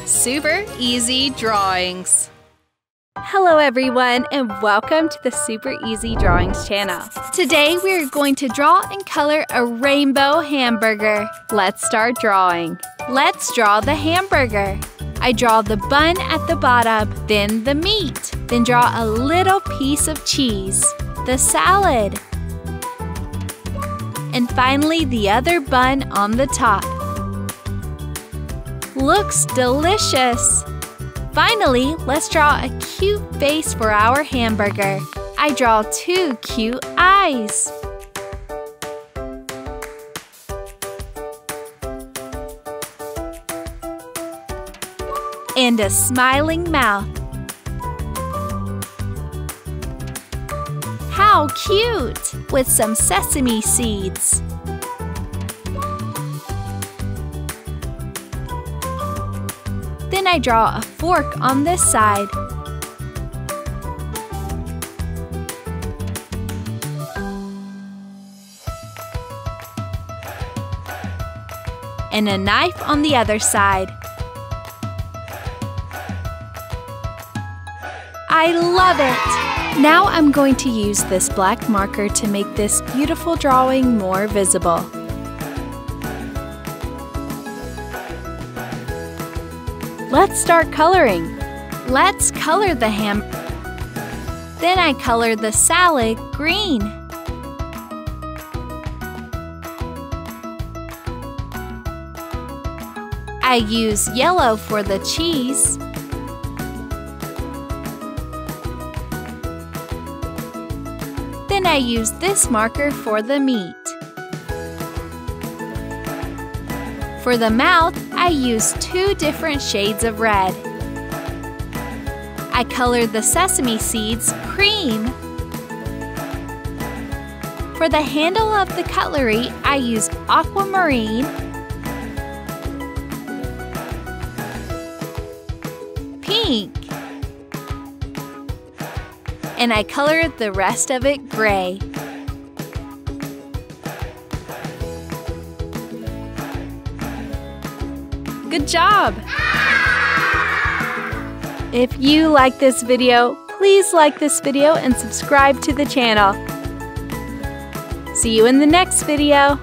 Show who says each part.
Speaker 1: Super Easy Drawings.
Speaker 2: Hello everyone and welcome to the Super Easy Drawings channel. Today we are going to draw and color a rainbow hamburger. Let's start drawing. Let's draw the hamburger. I draw the bun at the bottom, then the meat, then draw a little piece of cheese, the salad, and finally the other bun on the top. Looks delicious! Finally, let's draw a cute face for our hamburger. I draw two cute eyes. And a smiling mouth. How cute! With some sesame seeds. Then I draw a fork on this side. And a knife on the other side. I love it! Now I'm going to use this black marker to make this beautiful drawing more visible. Let's start coloring. Let's color the ham. Then I color the salad green. I use yellow for the cheese. Then I use this marker for the meat. For the mouth, I use two different shades of red. I colored the sesame seeds cream. For the handle of the cutlery, I use aquamarine, pink, and I colored the rest of it gray. Good job! If you like this video, please like this video and subscribe to the channel. See you in the next video.